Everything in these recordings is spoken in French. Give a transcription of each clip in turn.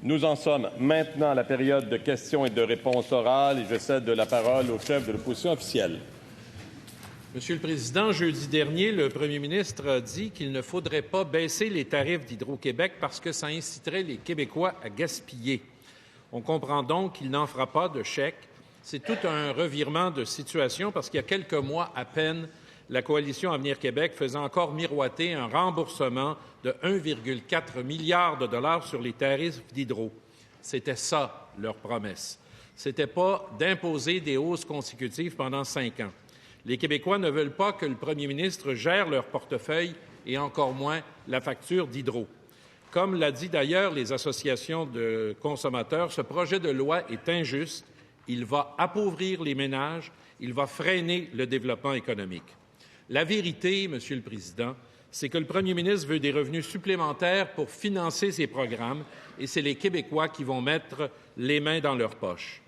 Nous en sommes maintenant à la période de questions et de réponses orales et je cède la parole au chef de l'opposition officielle. Monsieur le Président, jeudi dernier, le premier ministre a dit qu'il ne faudrait pas baisser les tarifs d'Hydro-Québec parce que ça inciterait les Québécois à gaspiller. On comprend donc qu'il n'en fera pas de chèque. C'est tout un revirement de situation parce qu'il y a quelques mois à peine, la Coalition Avenir Québec faisait encore miroiter un remboursement de 1,4 milliard de dollars sur les tarifs d'hydro. C'était ça, leur promesse. C'était pas d'imposer des hausses consécutives pendant 5 ans. Les Québécois ne veulent pas que le premier ministre gère leur portefeuille et encore moins la facture d'hydro. Comme l'a dit d'ailleurs les associations de consommateurs, ce projet de loi est injuste. Il va appauvrir les ménages, il va freiner le développement économique. La vérité, Monsieur le Président, c'est que le premier ministre veut des revenus supplémentaires pour financer ses programmes et c'est les Québécois qui vont mettre les mains dans leurs poches.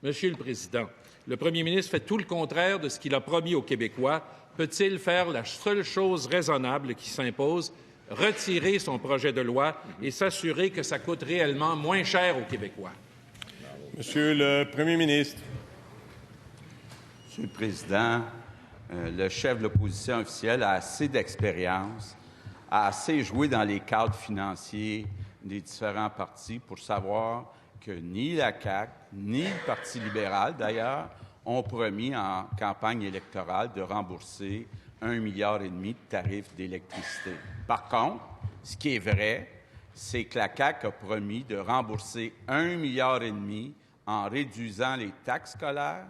Monsieur le Président, le premier ministre fait tout le contraire de ce qu'il a promis aux Québécois. Peut-il faire la seule chose raisonnable qui s'impose, retirer son projet de loi et s'assurer que ça coûte réellement moins cher aux Québécois? Monsieur le premier ministre. Monsieur le Président, le chef de l'opposition officielle a assez d'expérience, a assez joué dans les cadres financiers des différents partis pour savoir que ni la CAQ, ni le Parti libéral, d'ailleurs, ont promis en campagne électorale de rembourser 1,5 milliard de tarifs d'électricité. Par contre, ce qui est vrai, c'est que la CAQ a promis de rembourser 1,5 milliard en réduisant les taxes scolaires,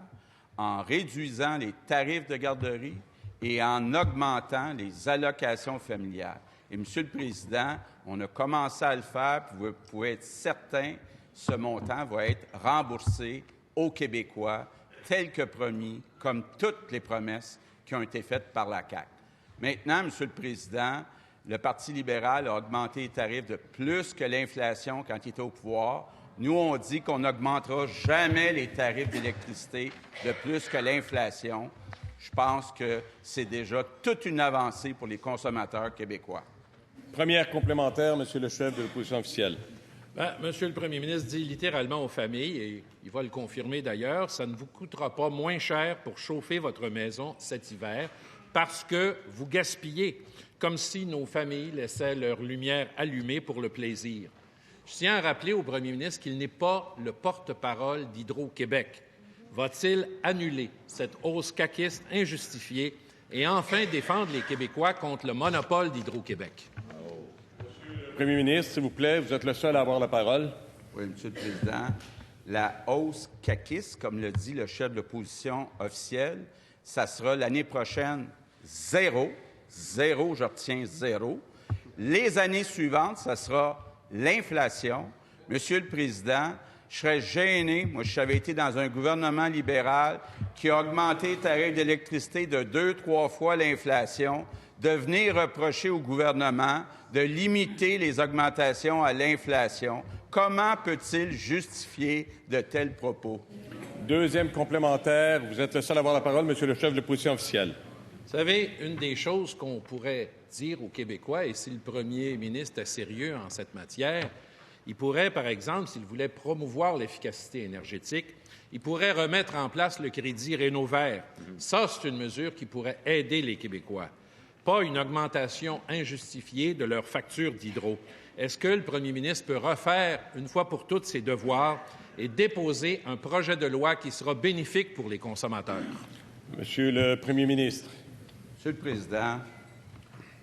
en réduisant les tarifs de garderie et en augmentant les allocations familiales. Et, Monsieur le Président, on a commencé à le faire, puis vous pouvez être certain ce montant va être remboursé aux Québécois, tel que promis, comme toutes les promesses qui ont été faites par la CAQ. Maintenant, Monsieur le Président, le Parti libéral a augmenté les tarifs de plus que l'inflation quand il était au pouvoir. Nous, on dit qu'on n'augmentera jamais les tarifs d'électricité de plus que l'inflation. Je pense que c'est déjà toute une avancée pour les consommateurs québécois. Première complémentaire, Monsieur le chef de l'opposition officielle. Monsieur le premier ministre dit littéralement aux familles, et il va le confirmer d'ailleurs, ça ne vous coûtera pas moins cher pour chauffer votre maison cet hiver parce que vous gaspillez, comme si nos familles laissaient leur lumière allumée pour le plaisir. Je tiens à rappeler au premier ministre qu'il n'est pas le porte-parole d'Hydro-Québec. Va-t-il annuler cette hausse caquiste injustifiée et enfin défendre les Québécois contre le monopole d'Hydro-Québec? Premier ministre, s'il vous plaît, vous êtes le seul à avoir la parole. Oui, Monsieur le Président. La hausse caquiste, comme le dit le chef de l'opposition officielle, ça sera l'année prochaine zéro. Zéro, je retiens zéro. Les années suivantes, ça sera l'inflation. Monsieur le Président, je serais gêné, moi, j'avais été dans un gouvernement libéral qui a augmenté les tarifs d'électricité de 2-3 fois l'inflation, de venir reprocher au gouvernement de limiter les augmentations à l'inflation. Comment peut-il justifier de tels propos? Deuxième complémentaire, vous êtes le seul à avoir la parole, Monsieur le chef de l'opposition officielle. Vous savez, une des choses qu'on pourrait dire aux Québécois, et si le premier ministre est sérieux en cette matière, il pourrait, par exemple, s'il voulait promouvoir l'efficacité énergétique, il pourrait remettre en place le crédit Rénovert. Ça, c'est une mesure qui pourrait aider les Québécois. Pas une augmentation injustifiée de leur facture d'hydro. Est-ce que le premier ministre peut refaire une fois pour toutes ses devoirs et déposer un projet de loi qui sera bénéfique pour les consommateurs? Monsieur le premier ministre. Monsieur le Président,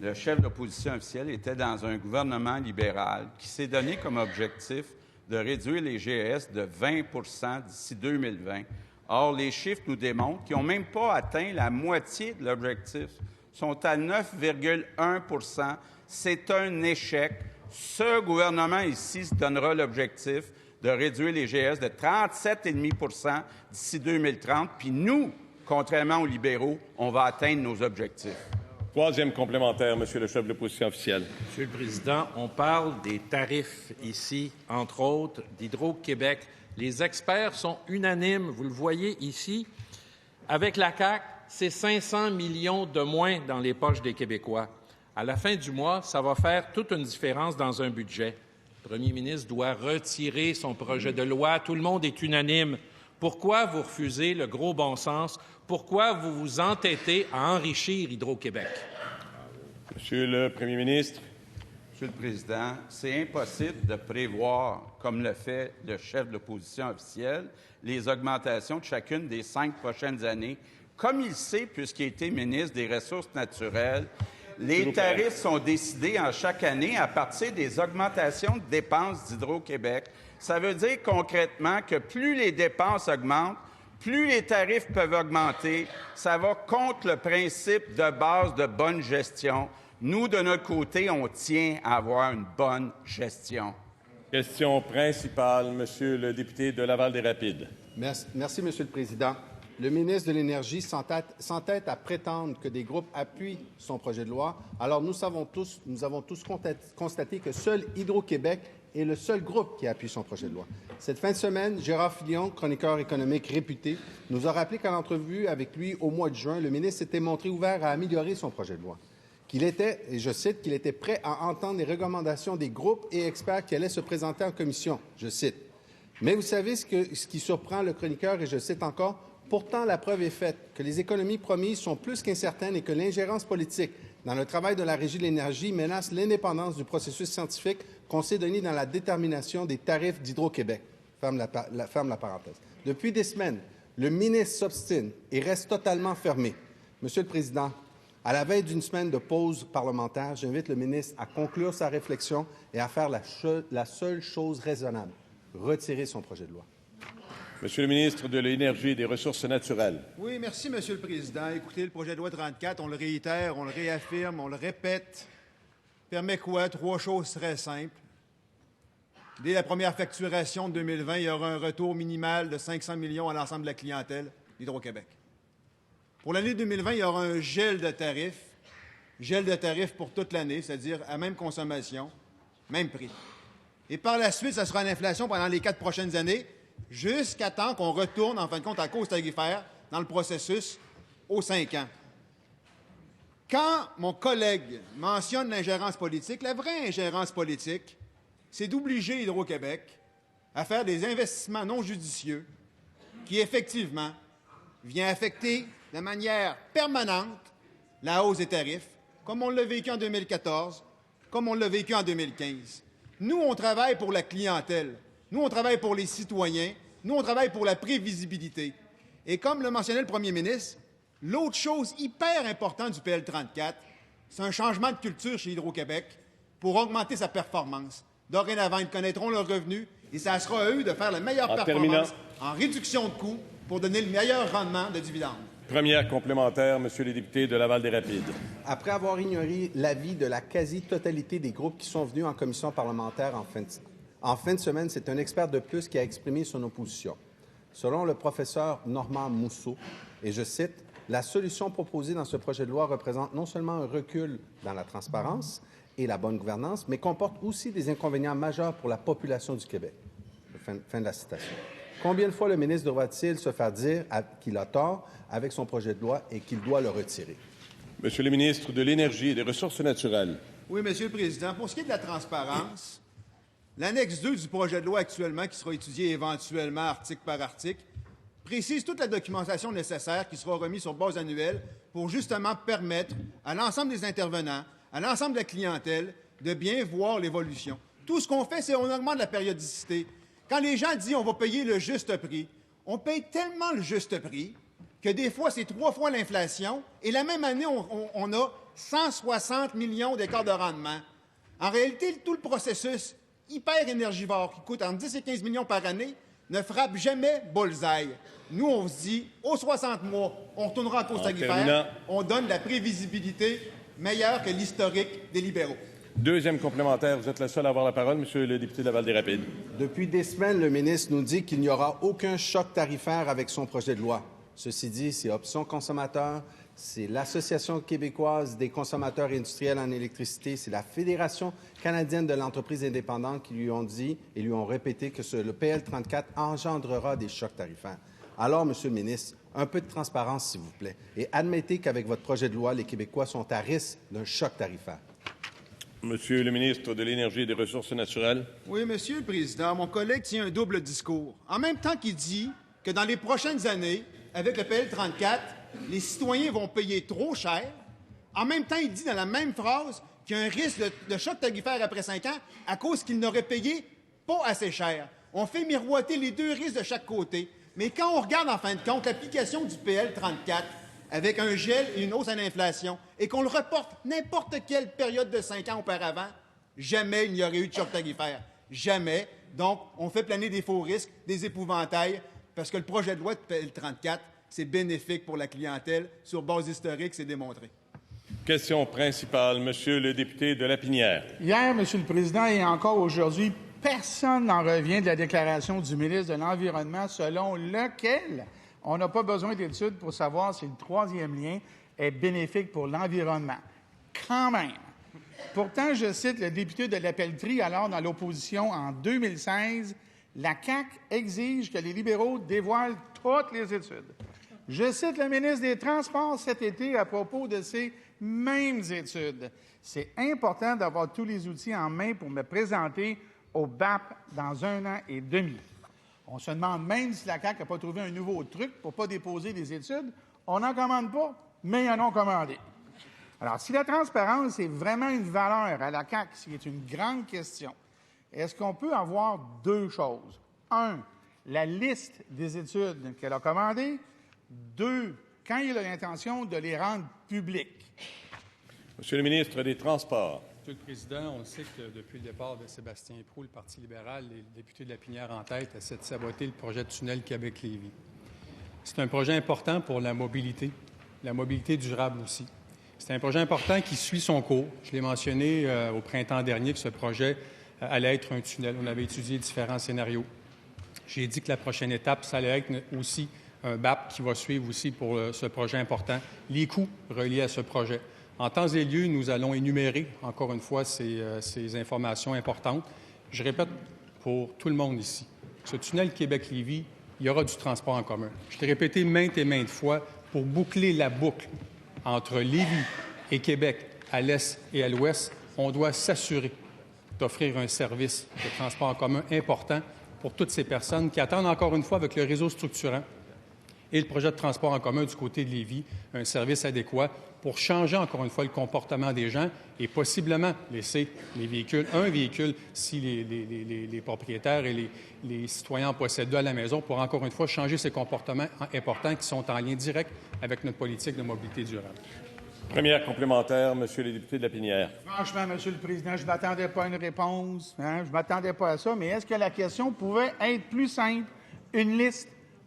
le chef de l'opposition officielle était dans un gouvernement libéral qui s'est donné comme objectif de réduire les GES de 20 % d'ici 2020. Or, les chiffres nous démontrent qu'ils n'ont même pas atteint la moitié de l'objectif. Ils sont à 9,1 %. C'est un échec. Ce gouvernement ici se donnera l'objectif de réduire les GES de 37,5 % d'ici 2030. Puis nous, contrairement aux libéraux, on va atteindre nos objectifs. Troisième complémentaire, Monsieur le chef de l'opposition officielle. Monsieur le Président, on parle des tarifs ici, entre autres, d'Hydro-Québec. Les experts sont unanimes, vous le voyez ici. Avec la CAQ, c'est 500 millions de moins dans les poches des Québécois. À la fin du mois, ça va faire toute une différence dans un budget. Le premier ministre doit retirer son projet de loi. Tout le monde est unanime. Pourquoi vous refusez le gros bon sens? Pourquoi vous vous entêtez à enrichir Hydro-Québec? Monsieur le Premier ministre. Monsieur le Président, c'est impossible de prévoir, comme le fait le chef de l'opposition officielle, les augmentations de chacune des 5 prochaines années. Comme il sait, puisqu'il a été ministre des Ressources naturelles, les tarifs sont décidés en chaque année à partir des augmentations de dépenses d'Hydro-Québec. Ça veut dire concrètement que plus les dépenses augmentent, plus les tarifs peuvent augmenter. Ça va contre le principe de base de bonne gestion. Nous, de notre côté, on tient à avoir une bonne gestion. Question principale, Monsieur le député de Laval-des-Rapides. Merci, Monsieur le Président. Le ministre de l'Énergie s'entête à prétendre que des groupes appuient son projet de loi. Alors, nous avons tous constaté que seul Hydro-Québec est le seul groupe qui appuie son projet de loi. Cette fin de semaine, Gérard Filion, chroniqueur économique réputé, nous a rappelé qu'en entrevue avec lui au mois de juin, le ministre s'était montré ouvert à améliorer son projet de loi. Qu'il était, et je cite, qu'il était prêt à entendre les recommandations des groupes et experts qui allaient se présenter en commission. Je cite. Mais vous savez ce qui surprend le chroniqueur, et je cite encore, « Pourtant, la preuve est faite que les économies promises sont plus qu'incertaines et que l'ingérence politique dans le travail de la Régie de l'énergie menace l'indépendance du processus scientifique qu'on s'est donné dans la détermination des tarifs d'Hydro-Québec. » Ferme la parenthèse. Depuis des semaines, le ministre s'obstine et reste totalement fermé. Monsieur le Président, à la veille d'une semaine de pause parlementaire, j'invite le ministre à conclure sa réflexion et à faire la seule chose raisonnable, retirer son projet de loi. Monsieur le ministre de l'Énergie et des Ressources naturelles. Oui, merci, Monsieur le Président. Écoutez, le projet de loi 34, on le réitère, on le réaffirme, on le répète, permet quoi? 3 choses très simples. Dès la première facturation de 2020, il y aura un retour minimal de 500 millions à l'ensemble de la clientèle d'Hydro-Québec. Pour l'année 2020, il y aura un gel de tarifs pour toute l'année, c'est-à-dire à même consommation, même prix. Et par la suite, ça sera une inflation pendant les 4 prochaines années, jusqu'à temps qu'on retourne, en fin de compte, à cause tarifaire dans le processus aux 5 ans. Quand mon collègue mentionne l'ingérence politique, la vraie ingérence politique, c'est d'obliger Hydro-Québec à faire des investissements non judicieux qui, effectivement, vient affecter de manière permanente la hausse des tarifs, comme on l'a vécu en 2014, comme on l'a vécu en 2015. Nous, on travaille pour la clientèle. Nous, on travaille pour les citoyens. Nous, on travaille pour la prévisibilité. Et comme le mentionnait le premier ministre, l'autre chose hyper importante du PL 34, c'est un changement de culture chez Hydro-Québec pour augmenter sa performance. Dorénavant, ils connaîtront leurs revenus et ça sera à eux de faire la meilleure performance en réduction de coûts pour donner le meilleur rendement de dividendes. Première complémentaire, Monsieur le député de Laval-des-Rapides. Après avoir ignoré l'avis de la quasi-totalité des groupes qui sont venus en commission parlementaire en fin de semaine, c'est un expert de plus qui a exprimé son opposition. Selon le professeur Normand Mousseau, et je cite, « La solution proposée dans ce projet de loi représente non seulement un recul dans la transparence et la bonne gouvernance, mais comporte aussi des inconvénients majeurs pour la population du Québec. » Fin de la citation. Combien de fois le ministre devra-t-il se faire dire qu'il a tort avec son projet de loi et qu'il doit le retirer? Monsieur le ministre de l'Énergie et des Ressources naturelles. Oui, Monsieur le Président. Pour ce qui est de la transparence, l'annexe 2 du projet de loi actuellement, qui sera étudié éventuellement article par article, précise toute la documentation nécessaire qui sera remise sur base annuelle pour justement permettre à l'ensemble des intervenants, à l'ensemble de la clientèle, de bien voir l'évolution. Tout ce qu'on fait, c'est qu'on augmente la périodicité. Quand les gens disent on va payer le juste prix, on paye tellement le juste prix que des fois, c'est 3 fois l'inflation et la même année, on a 160 millions d'écarts de rendement. En réalité, tout le processus hyper énergivore qui coûte entre 10 et 15 millions par année ne frappe jamais bullseye. Nous, on se dit, aux 60 mois, on retournera en cause tarifaire, on donne de la prévisibilité meilleure que l'historique des libéraux. Deuxième complémentaire, vous êtes le seul à avoir la parole, Monsieur le député de Laval-des-Rapides. Depuis des semaines, le ministre nous dit qu'il n'y aura aucun choc tarifaire avec son projet de loi. Ceci dit, c'est Option Consommateur, c'est l'Association québécoise des consommateurs industriels en électricité, c'est la Fédération canadienne de l'entreprise indépendante qui lui ont dit et lui ont répété que le PL 34 engendrera des chocs tarifaires. Alors, Monsieur le ministre, un peu de transparence, s'il vous plaît, et admettez qu'avec votre projet de loi, les Québécois sont à risque d'un choc tarifaire. Monsieur le ministre de l'Énergie et des Ressources naturelles. Oui, Monsieur le Président, mon collègue tient un double discours. En même temps qu'il dit que dans les prochaines années, avec le PL 34, les citoyens vont payer trop cher, en même temps, il dit dans la même phrase qu'il y a un risque de choc tarifaire après 5 ans à cause qu'ils n'auraient payé pas assez cher. On fait miroiter les deux risques de chaque côté. Mais quand on regarde, en fin de compte, l'application du PL 34, avec un gel et une hausse à l'inflation, et qu'on le reporte n'importe quelle période de 5 ans auparavant, jamais il n'y aurait eu de choc tarifaire. Jamais. Donc, on fait planer des faux risques, des épouvantails, parce que le projet de loi de PL 34, c'est bénéfique pour la clientèle. Sur base historique, c'est démontré. Question principale, Monsieur le député de Lapinière. Hier, Monsieur le Président, et encore aujourd'hui, personne n'en revient de la déclaration du ministre de l'Environnement selon lequel on n'a pas besoin d'études pour savoir si le troisième lien est bénéfique pour l'environnement. Quand même. Pourtant, je cite le député de la Pelletrie, alors dans l'opposition en 2016, la CAQ exige que les libéraux dévoilent toutes les études. Je cite le ministre des Transports cet été à propos de ces mêmes études. C'est important d'avoir tous les outils en main pour me présenter au BAP dans 1 an et demi. On se demande même si la CAQ n'a pas trouvé un nouveau truc pour ne pas déposer les études. On n'en commande pas, mais ils en ont commandé. Alors, si la transparence est vraiment une valeur à la CAQ, ce qui est une grande question, est-ce qu'on peut avoir deux choses? 1, la liste des études qu'elle a commandées. 2, quand il a l'intention de les rendre publiques. Monsieur le ministre des Transports. Monsieur le Président, on sait que depuis le départ de Sébastien Proulx, le Parti libéral, les députés de Lapinière en tête essaient de saboter le projet de tunnel Québec-Lévis. C'est un projet important pour la mobilité durable aussi. C'est un projet important qui suit son cours. Je l'ai mentionné au printemps dernier que ce projet allait être un tunnel. On avait étudié différents scénarios. J'ai dit que la prochaine étape, ça allait être aussi un BAP qui va suivre aussi pour ce projet important, les coûts reliés à ce projet. En temps et lieu, nous allons énumérer, encore une fois, ces informations importantes. Je répète pour tout le monde ici, ce tunnel Québec-Lévis, il y aura du transport en commun. Je l'ai répété maintes et maintes fois, pour boucler la boucle entre Lévis et Québec, à l'est et à l'ouest, on doit s'assurer d'offrir un service de transport en commun important pour toutes ces personnes qui attendent, encore une fois, avec le réseau structurant et le projet de transport en commun du côté de Lévis, un service adéquat pour changer, encore une fois, le comportement des gens et possiblement laisser un véhicule, si les propriétaires et les citoyens en possèdent 2 à la maison, pour, encore une fois, changer ces comportements importants qui sont en lien direct avec notre politique de mobilité durable. Première complémentaire, Monsieur le député de Lapinière. Franchement, Monsieur le Président, je ne m'attendais pas à une réponse. Je ne m'attendais pas à ça, mais est-ce que la question pouvait être plus simple?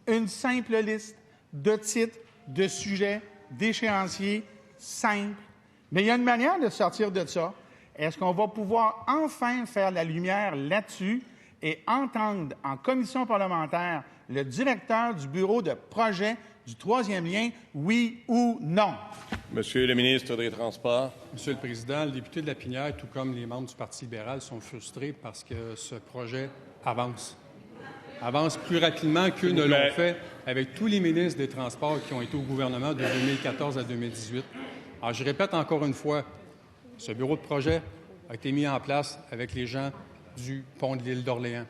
Une simple liste de titres, de sujets, d'échéanciers simples. Mais il y a une manière de sortir de ça. Est-ce qu'on va pouvoir enfin faire la lumière là-dessus et entendre en commission parlementaire le directeur du bureau de projet du troisième lien, oui ou non? Monsieur le ministre des Transports. Monsieur le Président, le député de Lapinière, tout comme les membres du Parti libéral, sont frustrés parce que ce projet avance plus rapidement qu'eux ne l'ont fait avec tous les ministres des Transports qui ont été au gouvernement de 2014 à 2018. Alors, je répète encore une fois, ce bureau de projet a été mis en place avec les gens du pont de l'île d'Orléans,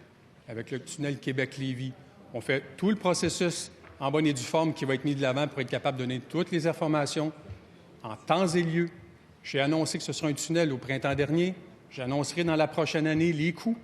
avec le tunnel Québec-Lévis. On fait tout le processus en bonne et due forme qui va être mis de l'avant pour être capable de donner toutes les informations en temps et lieu. J'ai annoncé que ce sera un tunnel au printemps dernier. J'annoncerai dans la prochaine année les coûts.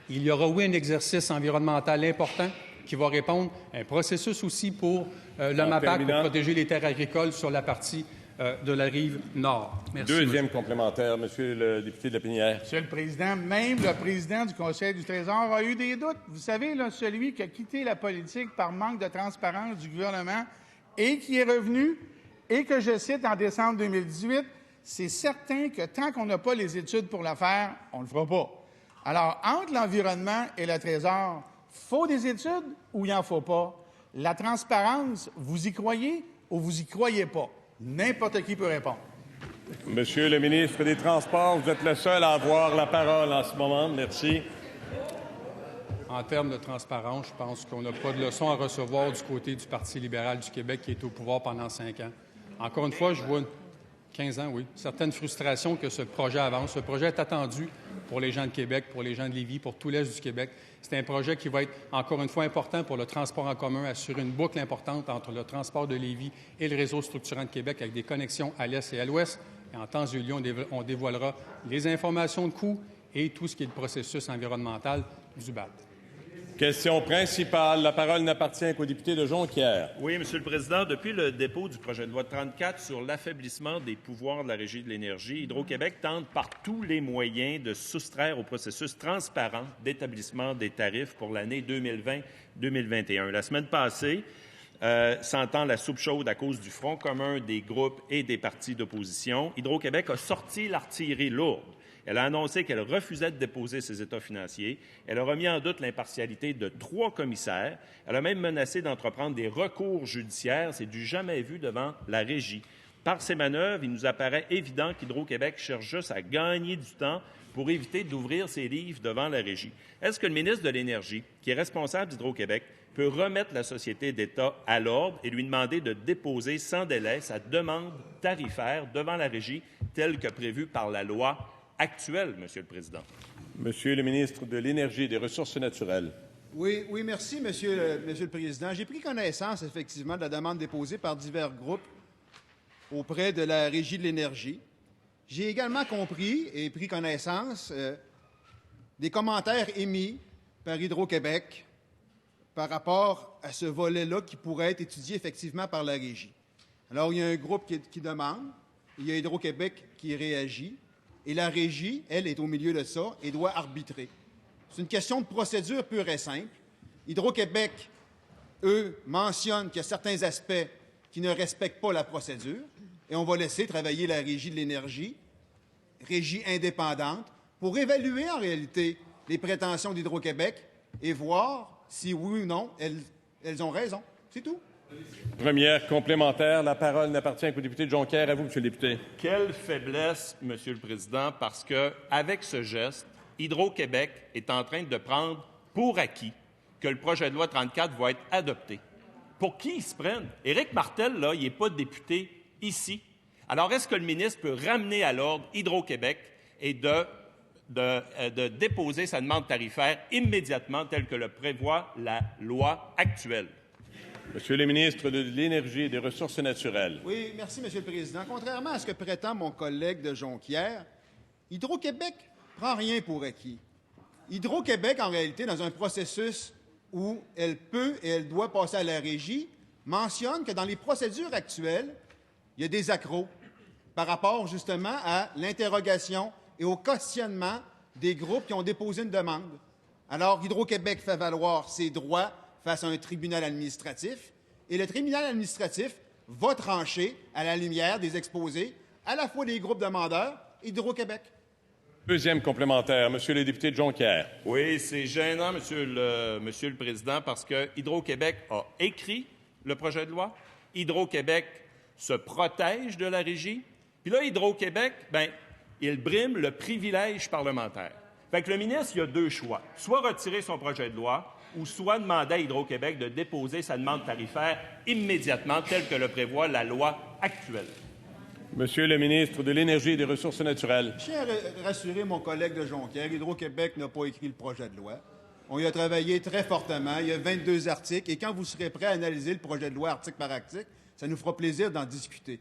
Il y aura, oui, un exercice environnemental important qui va répondre à un processus aussi pour le MAPAC, pour protéger les terres agricoles sur la partie de la rive nord. Merci. Deuxième complémentaire, Monsieur le député de Lapinière. Monsieur le Président, même le président du Conseil du Trésor a eu des doutes. Vous savez, là, celui qui a quitté la politique par manque de transparence du gouvernement et qui est revenu, et que je cite en décembre 2018, c'est certain que tant qu'on n'a pas les études pour le faire, on ne le fera pas. Alors, entre l'environnement et le Trésor, faut des études ou il n'en faut pas? La transparence, vous y croyez ou vous y croyez pas? N'importe qui peut répondre. Monsieur le ministre des Transports, vous êtes le seul à avoir la parole en ce moment. Merci. En termes de transparence, je pense qu'on n'a pas de leçon à recevoir du côté du Parti libéral du Québec qui est au pouvoir pendant 5 ans. Encore une fois, je vois 15 ans, oui. Certaines frustrations que ce projet avance. Ce projet est attendu pour les gens de Québec, pour les gens de Lévis, pour tout l'Est du Québec. C'est un projet qui va être, encore une fois, important pour le transport en commun, assurer une boucle importante entre le transport de Lévis et le réseau structurant de Québec avec des connexions à l'Est et à l'Ouest. Et en temps et lieu, on dévoilera les informations de coûts et tout ce qui est le processus environnemental du BAT. Question principale. La parole n'appartient qu'au député de Jonquière. Oui, Monsieur le Président, depuis le dépôt du projet de loi 34 sur l'affaiblissement des pouvoirs de la Régie de l'énergie, Hydro-Québec tente par tous les moyens de soustraire au processus transparent d'établissement des tarifs pour l'année 2020-2021. La semaine passée, sentant la soupe chaude à cause du Front commun des groupes et des partis d'opposition, Hydro-Québec a sorti l'artillerie lourde. Elle a annoncé qu'elle refusait de déposer ses états financiers. Elle a remis en doute l'impartialité de 3 commissaires. Elle a même menacé d'entreprendre des recours judiciaires. C'est du jamais vu devant la Régie. Par ces manœuvres, il nous apparaît évident qu'Hydro-Québec cherche juste à gagner du temps pour éviter d'ouvrir ses livres devant la Régie. Est-ce que le ministre de l'Énergie, qui est responsable d'Hydro-Québec, peut remettre la société d'État à l'ordre et lui demander de déposer sans délai sa demande tarifaire devant la Régie, telle que prévue par la loi actuelle, Monsieur le Président? Monsieur le ministre de l'Énergie et des Ressources naturelles. Oui, merci, Monsieur le Président. J'ai pris connaissance, effectivement, de la demande déposée par divers groupes auprès de la Régie de l'énergie. J'ai également compris et pris connaissance des commentaires émis par Hydro-Québec par rapport à ce volet-là qui pourrait être étudié effectivement par la Régie. Alors, il y a un groupe qui demande, il y a Hydro-Québec qui réagit, et la Régie, elle, est au milieu de ça et doit arbitrer. C'est une question de procédure pure et simple. Hydro-Québec, eux, mentionnent qu'il y a certains aspects qui ne respectent pas la procédure, et on va laisser travailler la Régie de l'énergie, régie indépendante, pour évaluer en réalité les prétentions d'Hydro-Québec et voir si oui ou non elles ont raison. C'est tout. Première complémentaire. La parole n'appartient qu'au député de Jonquière. À vous, Monsieur le député. Quelle faiblesse, Monsieur le Président, parce qu'avec ce geste, Hydro-Québec est en train de prendre pour acquis que le projet de loi 34 va être adopté. Pour qui ils se prennent? Éric Martel, là, il n'est pas député ici. Alors, est-ce que le ministre peut ramener à l'ordre Hydro-Québec et de déposer sa demande tarifaire immédiatement, telle que le prévoit la loi actuelle? Monsieur le ministre de l'Énergie et des Ressources naturelles. Oui, merci, Monsieur le Président. Contrairement à ce que prétend mon collègue de Jonquière, Hydro-Québec ne prend rien pour acquis. Hydro-Québec, en réalité, dans un processus où elle peut et elle doit passer à la Régie, mentionne que dans les procédures actuelles, il y a des accros par rapport justement à l'interrogation et au cautionnement des groupes qui ont déposé une demande. Alors, Hydro-Québec fait valoir ses droits face à un tribunal administratif, et le tribunal administratif va trancher à la lumière des exposés, à la fois des groupes demandeurs et d'Hydro-Québec. Deuxième complémentaire, Monsieur le député de Jonquière. Oui, c'est gênant, Monsieur le Président, parce que Hydro-Québec a écrit le projet de loi. Hydro-Québec se protège de la Régie. Puis là, Hydro-Québec, il brime le privilège parlementaire. Fait que le ministre, il a 2 choix. Soit retirer son projet de loi, ou soit demander à Hydro-Québec de déposer sa demande tarifaire immédiatement, telle que le prévoit la loi actuelle. Monsieur le ministre de l'Énergie et des Ressources naturelles. Je tiens à rassurer mon collègue de Jonquière. Hydro-Québec n'a pas écrit le projet de loi. On y a travaillé très fortement. Il y a 22 articles. Et quand vous serez prêt à analyser le projet de loi article par article, ça nous fera plaisir d'en discuter.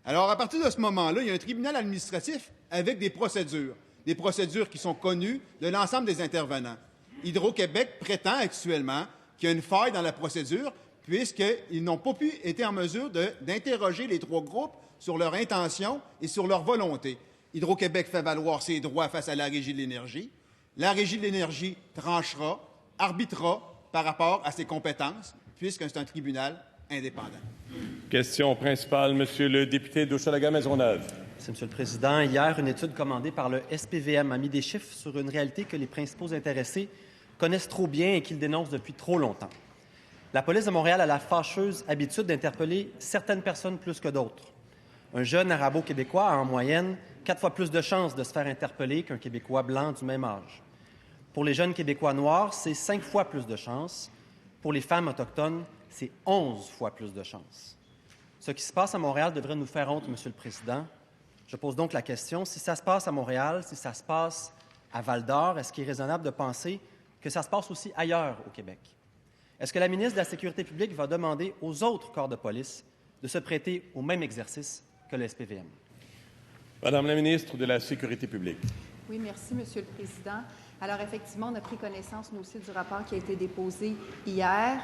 Alors, à partir de ce moment-là, il y a un tribunal administratif avec des procédures qui sont connues de l'ensemble des intervenants. Hydro-Québec prétend actuellement qu'il y a une faille dans la procédure puisqu'ils n'ont pas été en mesure d'interroger les 3 groupes sur leur intention et sur leur volonté. Hydro-Québec fait valoir ses droits face à la Régie de l'énergie. La Régie de l'énergie tranchera, arbitrera par rapport à ses compétences, puisque c'est un tribunal indépendant. Question principale, Monsieur le député d'Hochelaga-Maisonneuve. Merci, Monsieur le Président. Hier, une étude commandée par le SPVM a mis des chiffres sur une réalité que les principaux intéressés connaissent trop bien et qu'ils dénoncent depuis trop longtemps. La police de Montréal a la fâcheuse habitude d'interpeller certaines personnes plus que d'autres. Un jeune arabo-québécois a en moyenne 4 fois plus de chances de se faire interpeller qu'un Québécois blanc du même âge. Pour les jeunes Québécois noirs, c'est 5 fois plus de chances. Pour les femmes autochtones, c'est 11 fois plus de chances. Ce qui se passe à Montréal devrait nous faire honte, Monsieur le Président. Je pose donc la question, si ça se passe à Montréal, si ça se passe à Val-d'Or, est-ce qu'il est raisonnable de penser que ça se passe aussi ailleurs au Québec? Est-ce que la ministre de la Sécurité publique va demander aux autres corps de police de se prêter au même exercice que le SPVM? Madame la ministre de la Sécurité publique. Oui, merci, Monsieur le Président. Alors, effectivement, on a pris connaissance, nous aussi, du rapport qui a été déposé hier.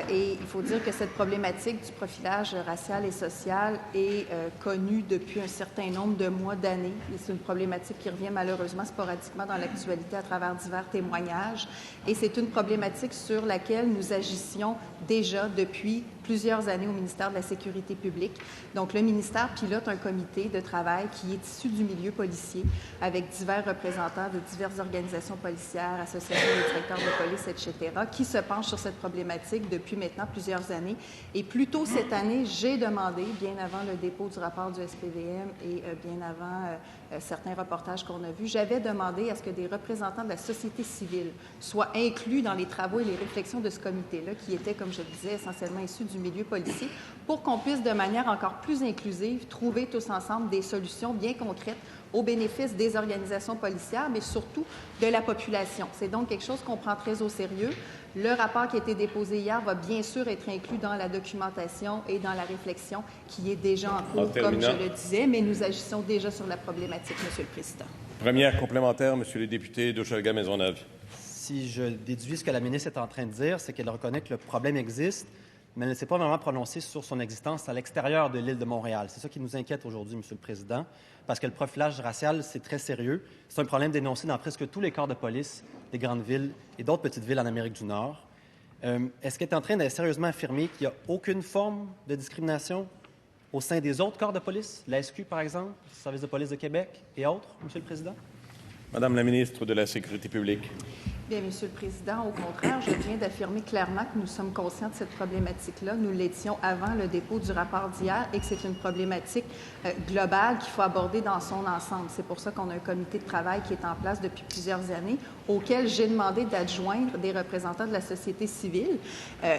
Et il faut dire que cette problématique du profilage racial et social est connue depuis un certain nombre de mois, d'années. Et c'est une problématique qui revient malheureusement sporadiquement dans l'actualité à travers divers témoignages. Et c'est une problématique sur laquelle nous agissions déjà depuis plusieurs années au ministère de la Sécurité publique. Donc, le ministère pilote un comité de travail qui est issu du milieu policier avec divers représentants de diverses organisations policières, associations de directeurs de police, etc., qui se penchent sur cette problématique depuis maintenant plusieurs années. Et plus tôt cette année, j'ai demandé, bien avant le dépôt du rapport du SPVM et bien avant certains reportages qu'on a vus, j'avais demandé à ce que des représentants de la société civile soient inclus dans les travaux et les réflexions de ce comité-là, qui était, comme je le disais, essentiellement issu du milieu policier, pour qu'on puisse, de manière encore plus inclusive, trouver tous ensemble des solutions bien concrètes au bénéfice des organisations policières, mais surtout de la population. C'est donc quelque chose qu'on prend très au sérieux. Le rapport qui a été déposé hier va bien sûr être inclus dans la documentation et dans la réflexion qui est déjà en cours, comme je le disais, mais nous agissons déjà sur la problématique, Monsieur le Président. Première complémentaire, Monsieur le député d'Hochelaga-Maisonneuve. Si je déduis ce que la ministre est en train de dire, c'est qu'elle reconnaît que le problème existe, mais elle ne s'est pas vraiment prononcée sur son existence à l'extérieur de l'île de Montréal. C'est ça qui nous inquiète aujourd'hui, Monsieur le Président, parce que le profilage racial, c'est très sérieux. C'est un problème dénoncé dans presque tous les corps de police des grandes villes et d'autres petites villes en Amérique du Nord. Est-ce qu'elle est en train de sérieusement affirmer qu'il n'y a aucune forme de discrimination au sein des autres corps de police, la SQ par exemple, le Service de police de Québec et autres, Monsieur le Président? Madame la ministre de la Sécurité publique. Bien, Monsieur le Président, au contraire, je viens d'affirmer clairement que nous sommes conscients de cette problématique-là. Nous l'étions avant le dépôt du rapport d'hier et que c'est une problématique globale qu'il faut aborder dans son ensemble. C'est pour ça qu'on a un comité de travail qui est en place depuis plusieurs années, auquel j'ai demandé d'adjoindre des représentants de la société civile.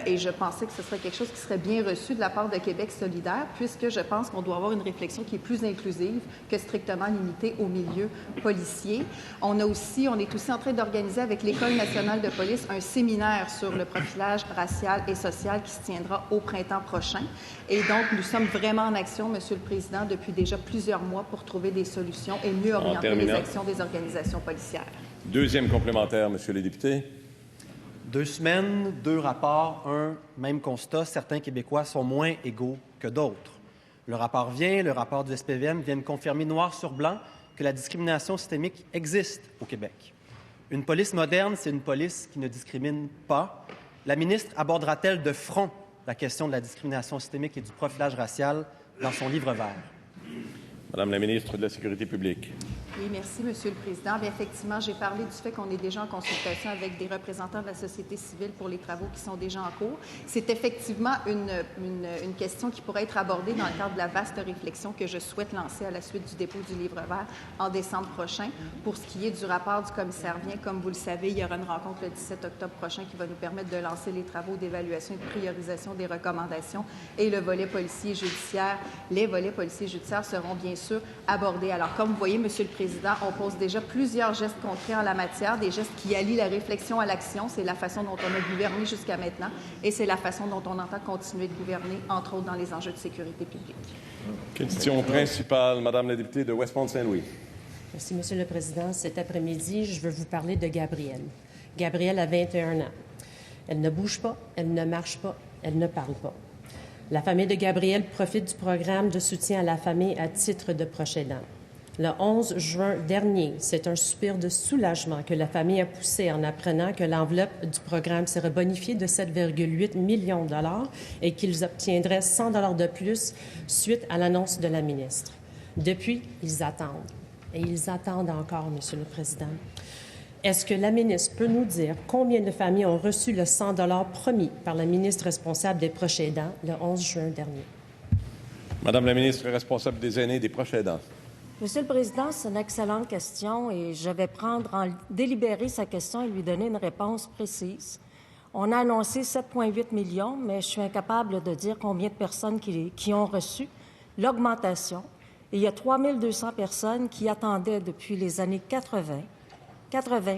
Et je pensais que ce serait quelque chose qui serait bien reçu de la part de Québec solidaire, puisque je pense qu'on doit avoir une réflexion qui est plus inclusive que strictement limitée au milieu policier. On est aussi en train d'organiser avec l'École nationale de police un séminaire sur le profilage racial et social qui se tiendra au printemps prochain. Et donc, nous sommes vraiment en action, Monsieur le Président, depuis déjà plusieurs mois pour trouver des solutions et mieux orienter les actions des organisations policières. Deuxième complémentaire, Monsieur le député. 2 semaines, 2 rapports, un même constat. Certains Québécois sont moins égaux que d'autres. Le rapport du SPVM vient de confirmer noir sur blanc que la discrimination systémique existe au Québec. Une police moderne, c'est une police qui ne discrimine pas. La ministre abordera-t-elle de front la question de la discrimination systémique et du profilage racial dans son livre vert? Madame la ministre de la Sécurité publique. Oui, merci, Monsieur le Président. Bien, effectivement, j'ai parlé du fait qu'on est déjà en consultation avec des représentants de la société civile pour les travaux qui sont déjà en cours. C'est effectivement une question qui pourrait être abordée dans le cadre de la vaste réflexion que je souhaite lancer à la suite du dépôt du livre vert en décembre prochain. Pour ce qui est du rapport du commissaire Vien, comme vous le savez, il y aura une rencontre le 17 octobre prochain qui va nous permettre de lancer les travaux d'évaluation et de priorisation des recommandations et le volet policier et judiciaire. Les volets policiers et judiciaires seront bien sûr abordés. Alors, comme vous voyez, Monsieur le Président, on pose déjà plusieurs gestes concrets en la matière, des gestes qui allient la réflexion à l'action. C'est la façon dont on a gouverné jusqu'à maintenant et c'est la façon dont on entend continuer de gouverner, entre autres dans les enjeux de sécurité publique. Question principale, Madame la députée de Westmount-Saint-Louis. Merci, Monsieur le Président. Cet après-midi, je veux vous parler de Gabrielle. Gabrielle a 21 ans. Elle ne bouge pas, elle ne marche pas, elle ne parle pas. La famille de Gabrielle profite du programme de soutien à la famille à titre de proche aidant. Le 11 juin dernier, c'est un soupir de soulagement que la famille a poussé en apprenant que l'enveloppe du programme serait bonifiée de 7,8 millions de dollars et qu'ils obtiendraient 100 $ de plus suite à l'annonce de la ministre. Depuis, ils attendent. Et ils attendent encore, Monsieur le Président. Est-ce que la ministre peut nous dire combien de familles ont reçu le 100 $ promis par la ministre responsable des proches aidants le 11 juin dernier? Madame la ministre responsable des aînés et des proches aidants. Monsieur le Président, c'est une excellente question et je vais délibérer sa question et lui donner une réponse précise. On a annoncé 7,8 millions, mais je suis incapable de dire combien de personnes qui ont reçu l'augmentation Et il y a 3 200 personnes qui attendaient depuis les années 80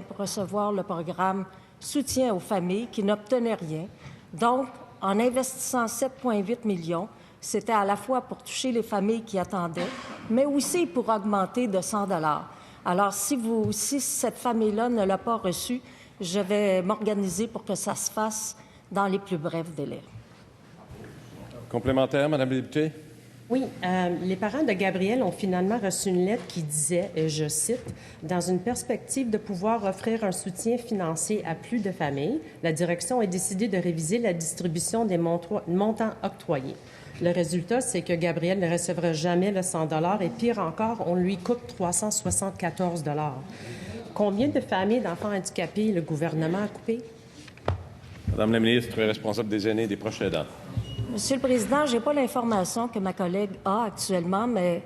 pour recevoir le programme Soutien aux familles qui n'obtenaient rien. Donc, en investissant 7,8 millions, c'était à la fois pour toucher les familles qui attendaient, mais aussi pour augmenter de 100 $. Alors, si cette famille-là ne l'a pas reçu, je vais m'organiser pour que ça se fasse dans les plus brefs délais. Complémentaire, Madame la députée. Oui, les parents de Gabriel ont finalement reçu une lettre qui disait, et je cite, « Dans une perspective de pouvoir offrir un soutien financier à plus de familles, la direction a décidé de réviser la distribution des montants octroyés. Le résultat, c'est que Gabriel ne recevra jamais le 100 $ et pire encore, on lui coupe 374 $. Combien de familles d'enfants handicapés le gouvernement a coupé? Madame la ministre responsable des aînés et des proches aidants. Monsieur le Président, je n'ai pas l'information que ma collègue a actuellement, mais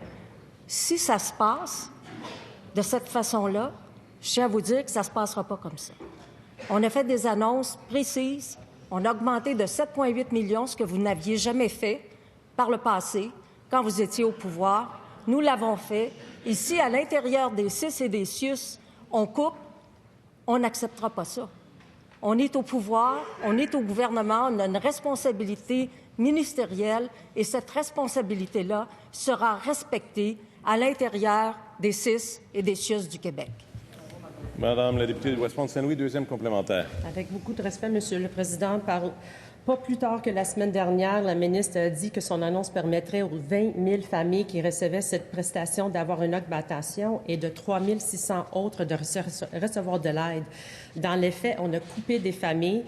si ça se passe de cette façon-là, je tiens à vous dire que ça ne se passera pas comme ça. On a fait des annonces précises. On a augmenté de 7,8 millions, ce que vous n'aviez jamais fait par le passé, quand vous étiez au pouvoir. Nous l'avons fait. Ici, à l'intérieur des CIS et des CIUS, on coupe. On n'acceptera pas ça. On est au pouvoir, on est au gouvernement, on a une responsabilité ministérielle et cette responsabilité-là sera respectée à l'intérieur des CIS et des CIUS du Québec. Madame la députée de Westmount-Saint-Louis, deuxième complémentaire. Avec beaucoup de respect, Monsieur le Président, pas plus tard que la semaine dernière, la ministre a dit que son annonce permettrait aux 20 000 familles qui recevaient cette prestation d'avoir une augmentation et de 3 600 autres de recevoir de l'aide. Dans les faits, on a coupé des familles.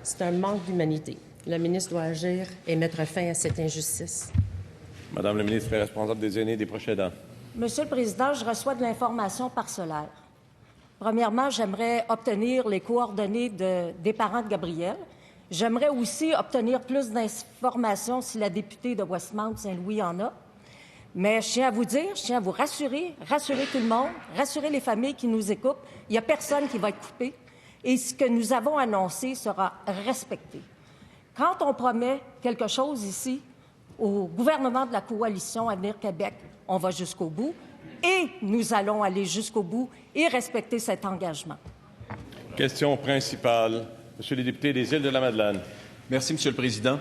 C'est un manque d'humanité. Le ministre doit agir et mettre fin à cette injustice. Madame la ministre responsable des aînés et des proches aidants. Monsieur le Président, je reçois de l'information parcellaire. Premièrement, j'aimerais obtenir les coordonnées des parents de Gabriel. J'aimerais aussi obtenir plus d'informations si la députée de Westmount-Saint-Louis en a. Mais je tiens à vous dire, je tiens à vous rassurer tout le monde, rassurer les familles qui nous écoutent. Il n'y a personne qui va être coupé et ce que nous avons annoncé sera respecté. Quand on promet quelque chose ici au gouvernement de la Coalition Avenir Québec, on va jusqu'au bout et nous allons aller jusqu'au bout et respecter cet engagement. Question principale. Monsieur le député des Îles-de-la-Madeleine. Merci, Monsieur le Président.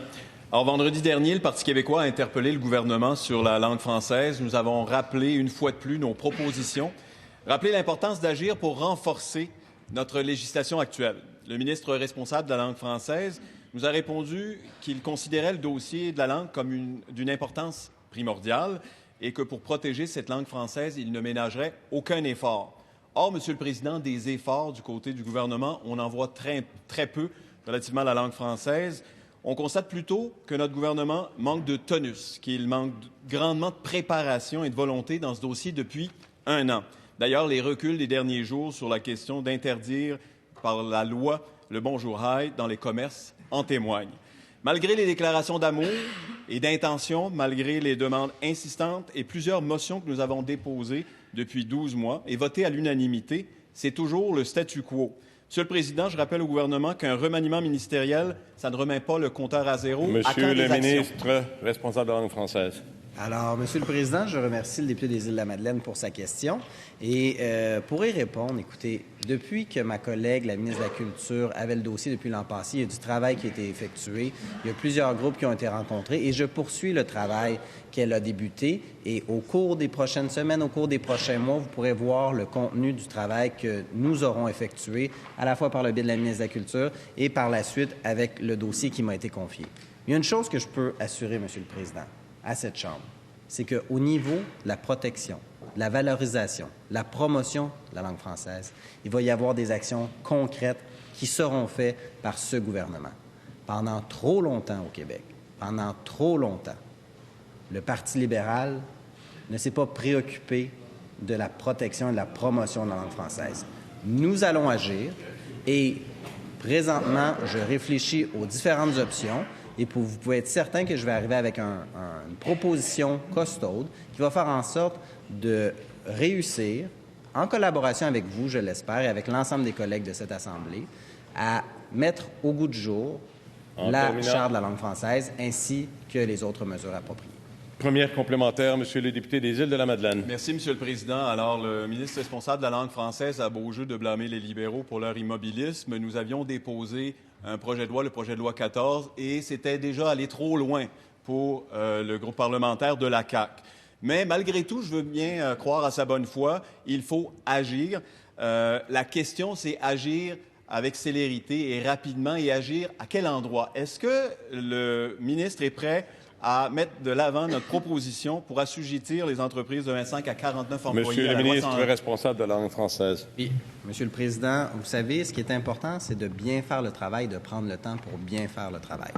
Alors, vendredi dernier, le Parti québécois a interpellé le gouvernement sur la langue française. Nous avons rappelé une fois de plus nos propositions, rappelé l'importance d'agir pour renforcer notre législation actuelle. Le ministre responsable de la langue française nous a répondu qu'il considérait le dossier de la langue comme d'une importance primordiale et que pour protéger cette langue française, il ne ménagerait aucun effort. Or, Monsieur le Président, des efforts du côté du gouvernement, on en voit très peu relativement à la langue française. On constate plutôt que notre gouvernement manque de tonus, qu'il manque grandement de préparation et de volonté dans ce dossier depuis 1 an. D'ailleurs, les reculs des derniers jours sur la question d'interdire par la loi le bonjour hi dans les commerces en témoignent. Malgré les déclarations d'amour et d'intention, malgré les demandes insistantes et plusieurs motions que nous avons déposées depuis 12 mois et votées à l'unanimité, c'est toujours le statu quo. Monsieur le Président, je rappelle au gouvernement qu'un remaniement ministériel, ça ne remet pas le compteur à zéro. Monsieur le ministre responsable de la langue française. Alors, Monsieur le Président, je remercie le député des Îles-de-la-Madeleine pour sa question. Et pour y répondre, écoutez, depuis que ma collègue, la ministre de la Culture, avait le dossier depuis l'an passé, il y a du travail qui a été effectué. Il y a plusieurs groupes qui ont été rencontrés et je poursuis le travail qu'elle a débuté. Et au cours des prochaines semaines, au cours des prochains mois, vous pourrez voir le contenu du travail que nous aurons effectué, à la fois par le biais de la ministre de la Culture et par la suite avec le dossier qui m'a été confié. Il y a une chose que je peux assurer, Monsieur le Président, à cette Chambre, c'est qu'au niveau de la protection, de la valorisation, de la promotion de la langue française, il va y avoir des actions concrètes qui seront faites par ce gouvernement. Pendant trop longtemps au Québec, pendant trop longtemps, le Parti libéral ne s'est pas préoccupé de la protection et de la promotion de la langue française. Nous allons agir et présentement, je réfléchis aux différentes options. Et vous pouvez être certain que je vais arriver avec une proposition costaude qui va faire en sorte de réussir, en collaboration avec vous, je l'espère, et avec l'ensemble des collègues de cette Assemblée, à mettre au goût du jour la Charte de la langue française ainsi que les autres mesures appropriées. Première complémentaire, Monsieur le député des Îles-de-la-Madeleine. Merci, Monsieur le Président. Alors, le ministre responsable de la langue française a beau jeu de blâmer les libéraux pour leur immobilisme. Nous avions déposé un projet de loi, le projet de loi 14, et c'était déjà allé trop loin pour le groupe parlementaire de la CAQ. Mais malgré tout, je veux bien croire à sa bonne foi, il faut agir. La question, c'est agir avec célérité et rapidement, et agir à quel endroit? Est-ce que le ministre est prêt à mettre de l'avant notre proposition pour assujettir les entreprises de 25 à 49 employés? Monsieur le ministre responsable de la langue française. Oui, Monsieur le Président, vous savez, ce qui est important, c'est de bien faire le travail, de prendre le temps pour bien faire le travail.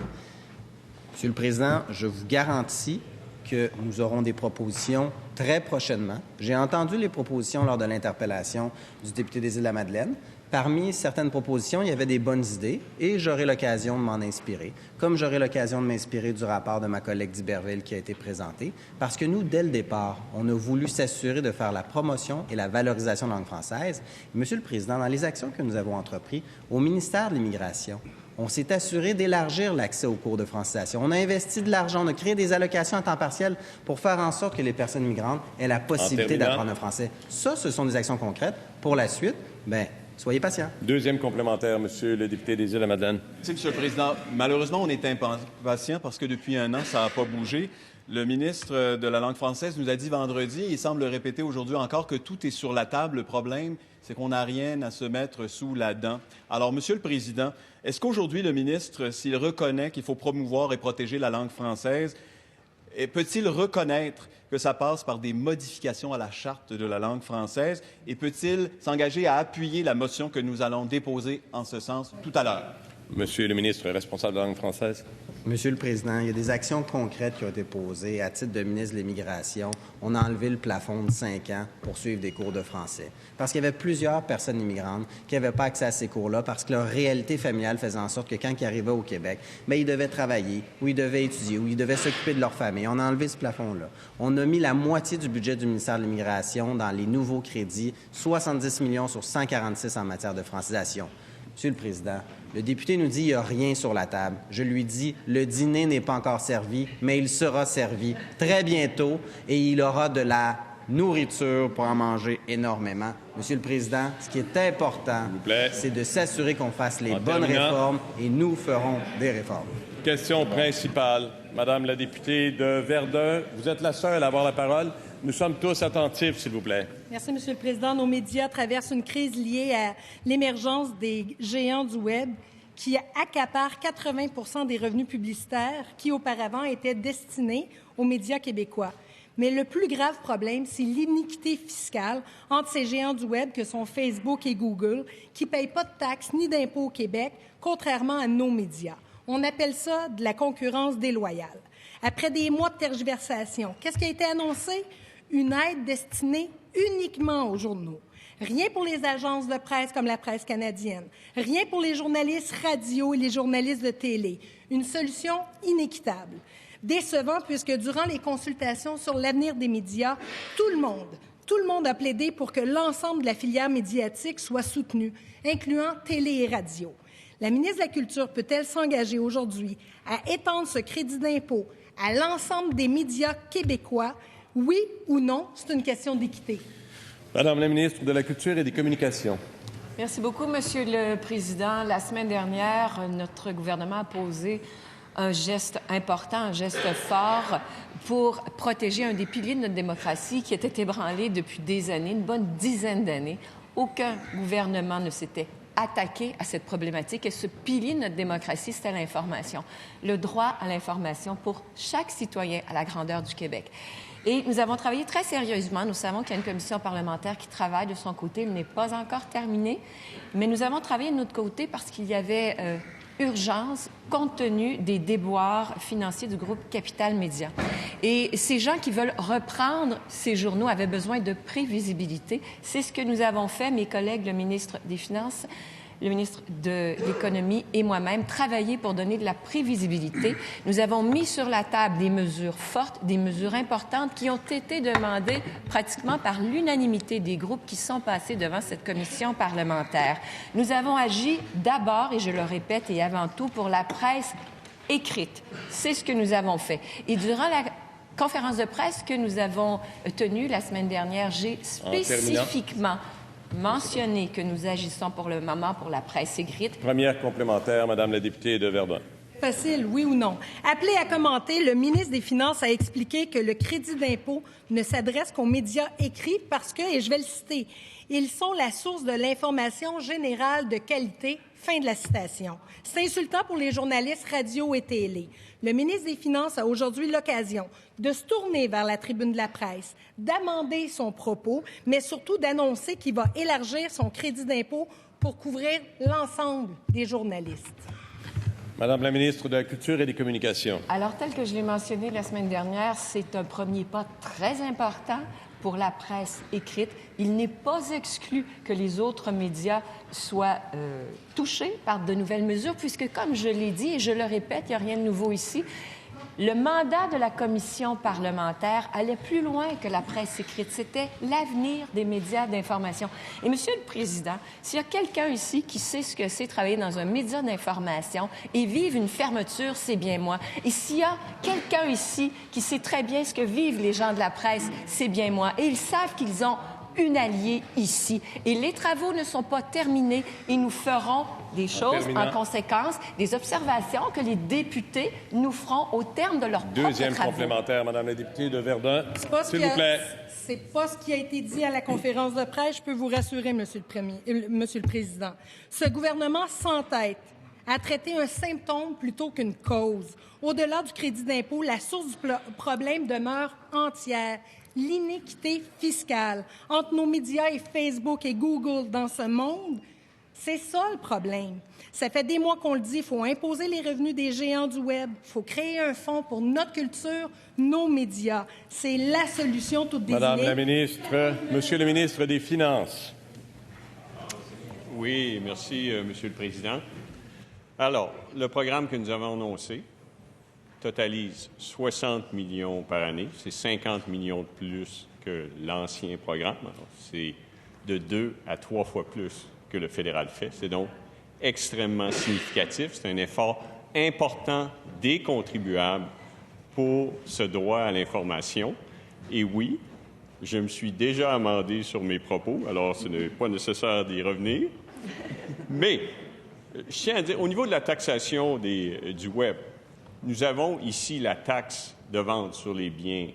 Monsieur le Président, je vous garantis que nous aurons des propositions très prochainement. J'ai entendu les propositions lors de l'interpellation du député des Îles-de-la-Madeleine. Parmi certaines propositions, il y avait des bonnes idées et j'aurai l'occasion de m'en inspirer, comme j'aurai l'occasion de m'inspirer du rapport de ma collègue d'Iberville qui a été présenté, parce que nous, dès le départ, on a voulu s'assurer de faire la promotion et la valorisation de la langue française. Monsieur le Président, dans les actions que nous avons entreprises au ministère de l'Immigration, on s'est assuré d'élargir l'accès aux cours de francisation. On a investi de l'argent, on a créé des allocations à temps partiel pour faire en sorte que les personnes migrantes aient la possibilité d'apprendre le français. Ça, ce sont des actions concrètes. Pour la suite, bien, soyez patient. Deuxième complémentaire, Monsieur le député des Îles-de-la-Madeleine. Merci, Monsieur le Président. Malheureusement, on est impatient parce que depuis un an, ça n'a pas bougé. Le ministre de la langue française nous a dit vendredi, et il semble le répéter aujourd'hui encore, que tout est sur la table. Le problème, c'est qu'on n'a rien à se mettre sous la dent. Alors, Monsieur le Président, est-ce qu'aujourd'hui, le ministre, s'il reconnaît qu'il faut promouvoir et protéger la langue française, peut-il reconnaître que ça passe par des modifications à la charte de la langue française et peut-il s'engager à appuyer la motion que nous allons déposer en ce sens tout à l'heure? Monsieur le ministre responsable de la langue française. Monsieur le Président, il y a des actions concrètes qui ont été posées. À titre de ministre de l'Immigration, on a enlevé le plafond de 5 ans pour suivre des cours de français. Parce qu'il y avait plusieurs personnes immigrantes qui n'avaient pas accès à ces cours-là parce que leur réalité familiale faisait en sorte que quand ils arrivaient au Québec, bien, ils devaient travailler, ou ils devaient étudier, ou ils devaient s'occuper de leur famille. On a enlevé ce plafond-là. On a mis la moitié du budget du ministère de l'Immigration dans les nouveaux crédits, 70 millions sur 146 en matière de francisation. Monsieur le Président, le député nous dit qu'il n'y a rien sur la table. Je lui dis, le dîner n'est pas encore servi, mais il sera servi très bientôt et il aura de la nourriture pour en manger énormément. Monsieur le Président, ce qui est important, c'est de s'assurer qu'on fasse les bonnes réformes et nous ferons des réformes. Question principale. Madame la députée de Verdun, vous êtes la seule à avoir la parole. Nous sommes tous attentifs, s'il vous plaît. Merci, Monsieur le Président. Nos médias traversent une crise liée à l'émergence des géants du Web qui accaparent 80 des revenus publicitaires qui, auparavant, étaient destinés aux médias québécois. Mais le plus grave problème, c'est l'iniquité fiscale entre ces géants du Web que sont Facebook et Google, qui ne payent pas de taxes ni d'impôts au Québec, contrairement à nos médias. On appelle ça de la concurrence déloyale. Après des mois de tergiversation, qu'est-ce qui a été annoncé? Une aide destinée uniquement aux journaux. Rien pour les agences de presse comme la presse canadienne. Rien pour les journalistes radio et les journalistes de télé. Une solution inéquitable. Décevant puisque durant les consultations sur l'avenir des médias, tout le monde a plaidé pour que l'ensemble de la filière médiatique soit soutenu, incluant télé et radio. La ministre de la Culture peut-elle s'engager aujourd'hui à étendre ce crédit d'impôt à l'ensemble des médias québécois? Oui ou non, c'est une question d'équité. Madame la ministre de la Culture et des Communications. Merci beaucoup, Monsieur le Président. La semaine dernière, notre gouvernement a posé un geste important, un geste fort pour protéger un des piliers de notre démocratie qui était ébranlé depuis des années, une bonne dizaine d'années. Aucun gouvernement ne s'était attaqué à cette problématique et ce pilier de notre démocratie, c'était l'information. Le droit à l'information pour chaque citoyen à la grandeur du Québec. Et nous avons travaillé très sérieusement. Nous savons qu'il y a une commission parlementaire qui travaille de son côté. Elle n'est pas encore terminée. Mais nous avons travaillé de notre côté parce qu'il y avait urgence compte tenu des déboires financiers du groupe Capital Média. Et ces gens qui veulent reprendre ces journaux avaient besoin de prévisibilité. C'est ce que nous avons fait, mes collègues, le ministre des Finances, le ministre de l'Économie et moi-même, travailler pour donner de la prévisibilité. Nous avons mis sur la table des mesures fortes, des mesures importantes qui ont été demandées pratiquement par l'unanimité des groupes qui sont passés devant cette commission parlementaire. Nous avons agi d'abord, et je le répète, et avant tout, pour la presse écrite. C'est ce que nous avons fait. Et durant la conférence de presse que nous avons tenue la semaine dernière, j'ai spécifiquement mentionné que nous agissons pour le moment pour la presse écrite. Première complémentaire, Madame la députée de Verdun. Facile, oui ou non. Appelé à commenter, le ministre des Finances a expliqué que le crédit d'impôt ne s'adresse qu'aux médias écrits parce que, et je vais le citer, ils sont la source de l'information générale de qualité. Fin de la citation. C'est insultant pour les journalistes radio et télé. Le ministre des Finances a aujourd'hui l'occasion de se tourner vers la tribune de la presse, d'amender son propos, mais surtout d'annoncer qu'il va élargir son crédit d'impôt pour couvrir l'ensemble des journalistes. Madame la ministre de la Culture et des Communications. Alors, tel que je l'ai mentionné la semaine dernière, c'est un premier pas très important pour la presse écrite. Il n'est pas exclu que les autres médias soient touchés par de nouvelles mesures, puisque, comme je l'ai dit et je le répète, il n'y a rien de nouveau ici, le mandat de la commission parlementaire allait plus loin que la presse écrite. C'était l'avenir des médias d'information. Et, Monsieur le Président, s'il y a quelqu'un ici qui sait ce que c'est travailler dans un média d'information et vivre une fermeture, c'est bien moi. Et s'il y a quelqu'un ici qui sait très bien ce que vivent les gens de la presse, c'est bien moi. Et ils savent qu'ils ont une alliée ici. Et les travaux ne sont pas terminés et nous ferons des choses en conséquence, des observations que les députés nous feront au terme de leur propre travaux. Deuxième complémentaire, Madame la députée de Verdun. S'il vous plaît. C'est pas ce qui a été dit à la conférence de presse. Je peux vous rassurer, Monsieur le Président. Ce gouvernement s'entête à traiter un symptôme plutôt qu'une cause. Au-delà du crédit d'impôt, la source du problème demeure entière. L'iniquité fiscale entre nos médias et Facebook et Google dans ce monde, c'est ça le problème. Ça fait des mois qu'on le dit, il faut imposer les revenus des géants du Web, il faut créer un fonds pour notre culture, nos médias. C'est la solution toute désignée. Madame la ministre, Monsieur le ministre des Finances. Oui, merci, Monsieur le Président. Alors, le programme que nous avons annoncé totalise 60 millions par année. C'est 50 millions de plus que l'ancien programme. C'est de 2 à 3 fois plus que le fédéral fait. C'est donc extrêmement significatif. C'est un effort important des contribuables pour ce droit à l'information. Et oui, je me suis déjà amendé sur mes propos, alors ce n'est pas nécessaire d'y revenir. Mais, je tiens à dire, au niveau de la taxation du Web, nous avons ici la taxe de vente sur les biens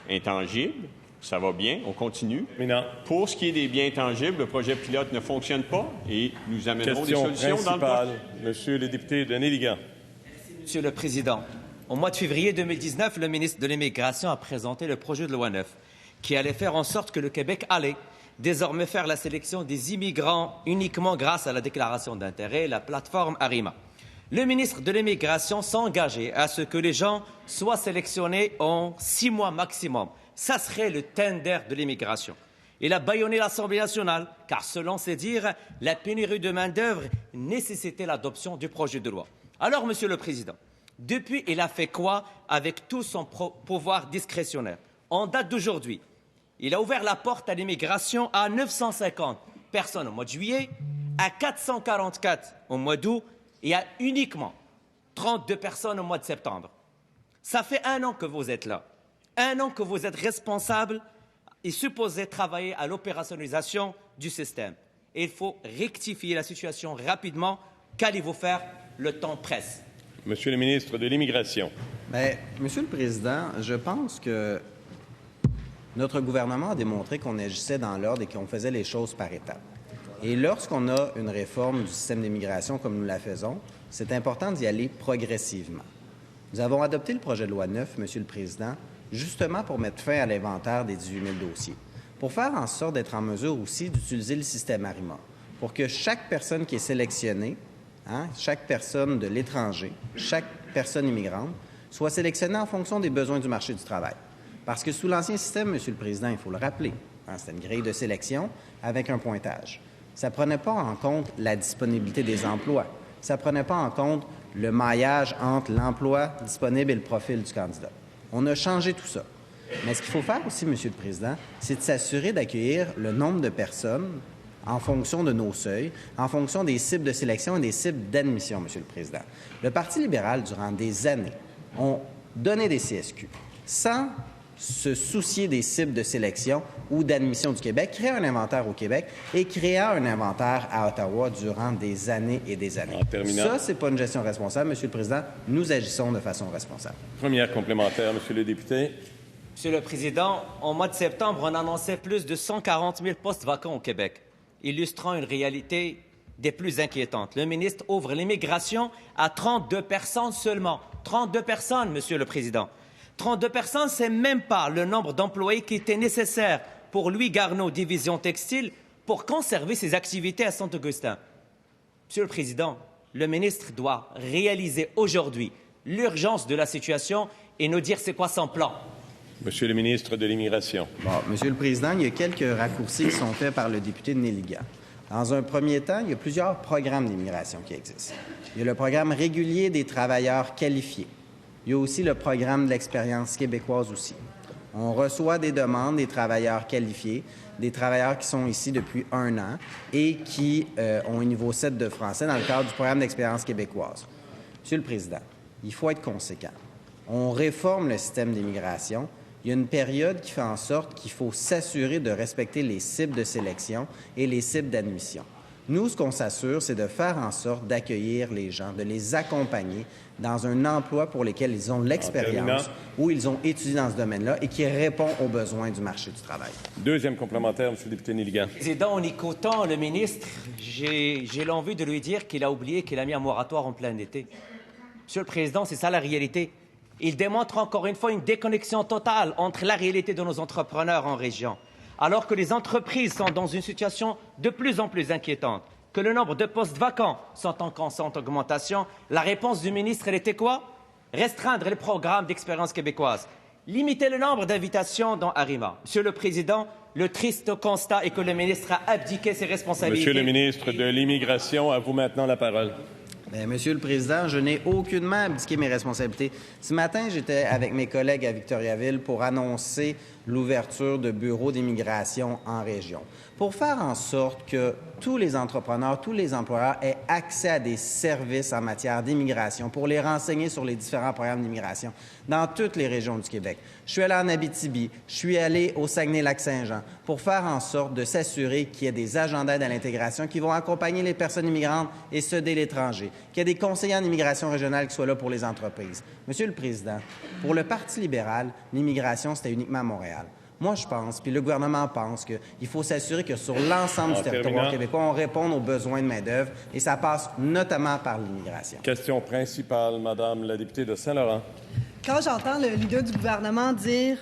intangibles. Ça va bien, on continue. Mais non. Pour ce qui est des biens tangibles, le projet pilote ne fonctionne pas et nous amènerons des solutions dans le principale, Monsieur le député de Néligan. Merci, Monsieur le Président. Au mois de février 2019, le ministre de l'Immigration a présenté le projet de loi 9 qui allait faire en sorte que le Québec allait désormais faire la sélection des immigrants uniquement grâce à la déclaration d'intérêt, la plateforme Arima. Le ministre de l'Immigration s'est engagé à ce que les gens soient sélectionnés en 6 mois maximum. Ça serait le tender de l'immigration. Il a bâillonné l'Assemblée nationale, car selon ses dires, la pénurie de main-d'œuvre nécessitait l'adoption du projet de loi. Alors, Monsieur le Président, depuis, il a fait quoi avec tout son pouvoir discrétionnaire? En date d'aujourd'hui, il a ouvert la porte à l'immigration à 950 personnes au mois de juillet, à 444 au mois d'août, et à uniquement 32 personnes au mois de septembre. Ça fait 1 an que vous êtes là. 1 an que vous êtes responsable et supposé travailler à l'opérationnalisation du système. Et il faut rectifier la situation rapidement. Qu'allez-vous faire? Le temps presse. Monsieur le ministre de l'Immigration. Bien, Monsieur le Président, je pense que notre gouvernement a démontré qu'on agissait dans l'ordre et qu'on faisait les choses par étapes. Et lorsqu'on a une réforme du système d'immigration comme nous la faisons, c'est important d'y aller progressivement. Nous avons adopté le projet de loi 9, Monsieur le Président, justement pour mettre fin à l'inventaire des 18 000 dossiers, pour faire en sorte d'être en mesure aussi d'utiliser le système Arima, pour que chaque personne qui est sélectionnée, chaque personne de l'étranger, chaque personne immigrante, soit sélectionnée en fonction des besoins du marché du travail. Parce que sous l'ancien système, Monsieur le Président, il faut le rappeler, c'était une grille de sélection avec un pointage. Ça ne prenait pas en compte la disponibilité des emplois. Ça ne prenait pas en compte le maillage entre l'emploi disponible et le profil du candidat. On a changé tout ça. Mais ce qu'il faut faire aussi, Monsieur le Président, c'est de s'assurer d'accueillir le nombre de personnes en fonction de nos seuils, en fonction des cibles de sélection et des cibles d'admission, Monsieur le Président. Le Parti libéral, durant des années, ont donné des CSQ. sans se soucier des cibles de sélection ou d'admission du Québec, créer un inventaire au Québec et créer un inventaire à Ottawa durant des années et des années. Ça, c'est pas une gestion responsable, Monsieur le Président. Nous agissons de façon responsable. Première complémentaire, Monsieur le député. Monsieur le Président, au mois de septembre, on annonçait plus de 140 000 postes vacants au Québec, illustrant une réalité des plus inquiétantes. Le ministre ouvre l'immigration à 32 personnes seulement. 32 personnes, Monsieur le Président. 32 personnes, c'est même pas le nombre d'employés qui était nécessaire pour Louis Garneau, division textile, pour conserver ses activités à Saint-Augustin. Monsieur le Président, le ministre doit réaliser aujourd'hui l'urgence de la situation et nous dire c'est quoi son plan. Monsieur le ministre de l'Immigration. Bon, Monsieur le Président, il y a quelques raccourcis qui sont faits par le député de Néligan. Dans un premier temps, il y a plusieurs programmes d'immigration qui existent. Il y a le programme régulier des travailleurs qualifiés. Il y a aussi le programme de l'expérience québécoise aussi. On reçoit des demandes des travailleurs qualifiés, des travailleurs qui sont ici depuis 1 an et qui ont un niveau 7 de français dans le cadre du programme d'expérience québécoise. Monsieur le Président, il faut être conséquent. On réforme le système d'immigration. Il y a une période qui fait en sorte qu'il faut s'assurer de respecter les cibles de sélection et les cibles d'admission. Nous, ce qu'on s'assure, c'est de faire en sorte d'accueillir les gens, de les accompagner dans un emploi pour lequel ils ont l'expérience, où ils ont étudié dans ce domaine-là et qui répond aux besoins du marché du travail. Deuxième complémentaire, M. le député Néligan. Président, en écoutant le ministre, j'ai l'envie de lui dire qu'il a oublié qu'il a mis un moratoire en plein été. Monsieur le Président, c'est ça la réalité. Il démontre encore une fois une déconnexion totale entre la réalité de nos entrepreneurs en région. Alors que les entreprises sont dans une situation de plus en plus inquiétante, que le nombre de postes vacants sont en constante augmentation, la réponse du ministre, elle était quoi? Restreindre les programmes d'expérience québécoise, limiter le nombre d'invitations dans Arima. Monsieur le Président, le triste constat est que le ministre a abdiqué ses responsabilités. Monsieur le ministre de l'Immigration, à vous maintenant la parole. Bien, Monsieur le Président, je n'ai aucunement abdiqué mes responsabilités. Ce matin, j'étais avec mes collègues à Victoriaville pour annoncer l'ouverture de bureaux d'immigration en région, pour faire en sorte que tous les entrepreneurs, tous les employeurs aient accès à des services en matière d'immigration, pour les renseigner sur les différents programmes d'immigration dans toutes les régions du Québec. Je suis allé en Abitibi, je suis allé au Saguenay-Lac-Saint-Jean pour faire en sorte de s'assurer qu'il y ait des agents d'aide à l'intégration qui vont accompagner les personnes immigrantes et ceux de l'étranger, qu'il y ait des conseillers en immigration régionale qui soient là pour les entreprises. Monsieur le Président, pour le Parti libéral, l'immigration, c'était uniquement à Montréal. Moi, je pense, puis le gouvernement pense qu'il faut s'assurer que sur l'ensemble du territoire québécois, on réponde aux besoins de main-d'œuvre et ça passe notamment par l'immigration. Question principale, Madame la députée de Saint-Laurent. Quand j'entends le leader du gouvernement dire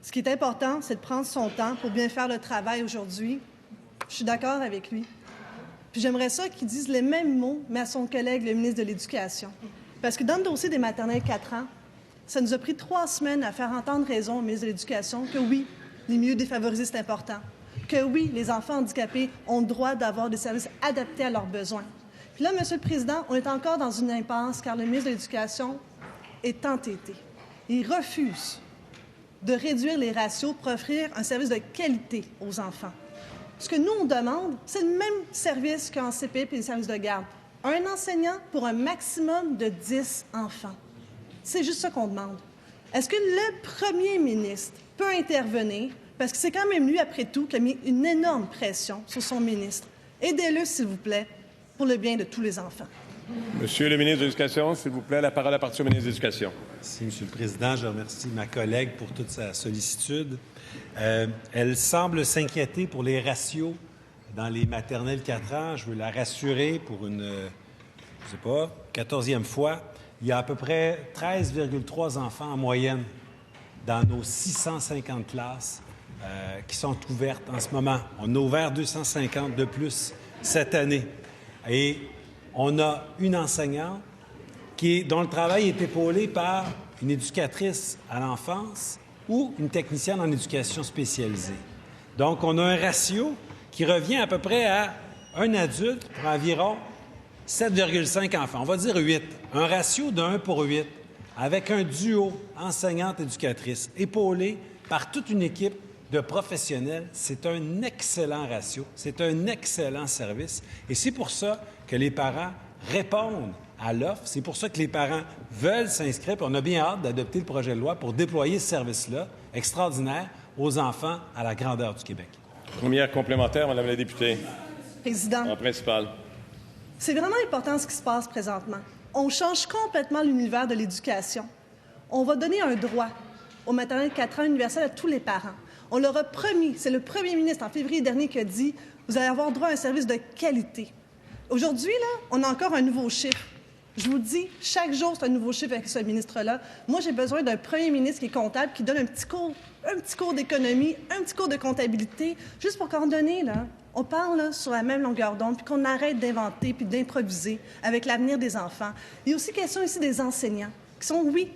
ce qui est important, c'est de prendre son temps pour bien faire le travail aujourd'hui, je suis d'accord avec lui. Puis j'aimerais ça qu'il dise les mêmes mots, mais à son collègue, le ministre de l'Éducation. Parce que dans le dossier des maternelles 4 ans, ça nous a pris 3 semaines à faire entendre raison au ministre de l'Éducation que oui, les milieux défavorisés, c'est important. Que oui, les enfants handicapés ont le droit d'avoir des services adaptés à leurs besoins. Puis là, Monsieur le Président, on est encore dans une impasse car le ministre de l'Éducation est entêté. Il refuse de réduire les ratios pour offrir un service de qualité aux enfants. Ce que nous, on demande, c'est le même service qu'en CPE et les services de garde. Un enseignant pour un maximum de 10 enfants. C'est juste ça qu'on demande. Est-ce que le premier ministre peut intervenir? Parce que c'est quand même lui, après tout, qui a mis une énorme pression sur son ministre. Aidez-le, s'il vous plaît, pour le bien de tous les enfants. Monsieur le ministre de l'Éducation, s'il vous plaît, la parole appartient au ministre de l'Éducation. Merci, Monsieur le Président. Je remercie ma collègue pour toute sa sollicitude. Elle semble s'inquiéter pour les ratios dans les maternelles 4 ans. Je veux la rassurer pour une, 14e fois. Il y a à peu près 13,3 enfants en moyenne dans nos 650 classes qui sont ouvertes en ce moment. On a ouvert 250 de plus cette année. Et on a une enseignante dont le travail est épaulé par une éducatrice à l'enfance ou une technicienne en éducation spécialisée. Donc, on a un ratio qui revient à peu près à un adulte pour environ 7,5 enfants. On va dire 8. Un ratio de 1 pour 8, avec un duo enseignante-éducatrice, épaulé par toute une équipe de professionnels. C'est un excellent ratio, c'est un excellent service. Et c'est pour ça que les parents répondent à l'offre. C'est pour ça que les parents veulent s'inscrire. Puis on a bien hâte d'adopter le projet de loi pour déployer ce service-là extraordinaire aux enfants à la grandeur du Québec. Première complémentaire, Madame la députée. Président, En principal. c'est vraiment important ce qui se passe présentement. On change complètement l'univers de l'éducation. On va donner un droit au maternel 4 ans universel à tous les parents. On leur a promis, c'est le premier ministre en février dernier qui a dit « Vous allez avoir droit à un service de qualité ». Aujourd'hui, là, on a encore un nouveau chiffre. Je vous dis, chaque jour, c'est un nouveau chiffre avec ce ministre-là. Moi, j'ai besoin d'un premier ministre qui est comptable, qui donne un petit cours d'économie, un petit cours de comptabilité, juste pour coordonner, là. On parle là, sur la même longueur d'onde, puis qu'on arrête d'inventer puis d'improviser avec l'avenir des enfants. Il y a aussi question ici des enseignants, qui sont, oui,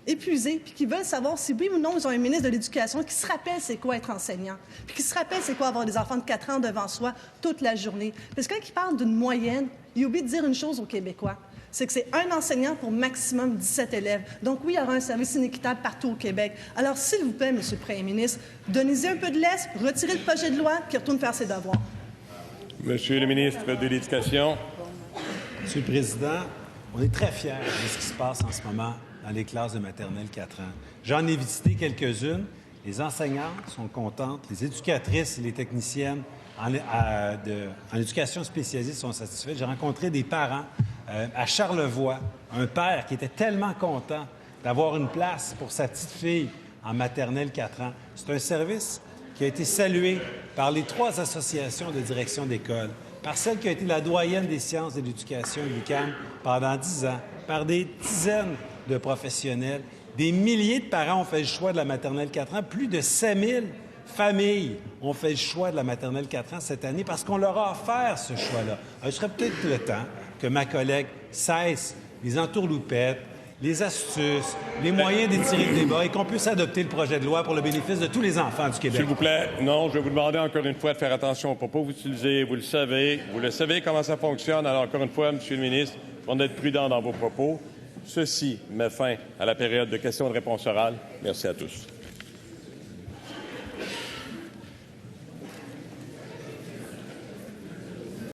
épuisés, puis qui veulent savoir si oui ou non ils ont un ministre de l'Éducation qui se rappelle c'est quoi être enseignant, puis qui se rappelle c'est quoi avoir des enfants de 4 ans devant soi toute la journée. Parce que quand il parle d'une moyenne, il oublie de dire une chose aux Québécois, c'est que c'est un enseignant pour maximum 17 élèves. Donc oui, il y aura un service inéquitable partout au Québec. Alors, s'il vous plaît, Monsieur le Premier ministre, donnez-y un peu de laisse, retirez le projet de loi, qui retourne faire ses devoirs. Monsieur le ministre de l'Éducation. Monsieur le Président, on est très fiers de ce qui se passe en ce moment dans les classes de maternelle 4 ans. J'en ai visité quelques-unes. Les enseignantes sont contentes, les éducatrices et les techniciennes en éducation spécialisée sont satisfaites. J'ai rencontré des parents à Charlevoix, un père qui était tellement content d'avoir une place pour sa petite fille en maternelle 4 ans. C'est un service qui a été salué par les 3 associations de direction d'école, par celle qui a été la doyenne des sciences de l'éducation de l'UQAM pendant 10 ans, par des dizaines de professionnels. Des milliers de parents ont fait le choix de la maternelle 4 ans. Plus de 5000 familles ont fait le choix de la maternelle 4 ans cette année parce qu'on leur a offert ce choix-là. Il serait peut-être le temps que ma collègue cesse les entourloupettes, les astuces, les moyens d'étirer le débat et qu'on puisse adopter le projet de loi pour le bénéfice de tous les enfants du Québec. S'il vous plaît, non, je vais vous demander encore une fois de faire attention aux propos que vous utilisez. Vous le savez comment ça fonctionne. Alors, encore une fois, Monsieur le ministre, on doit être prudent dans vos propos. Ceci met fin à la période de questions et de réponses orales. Merci à tous.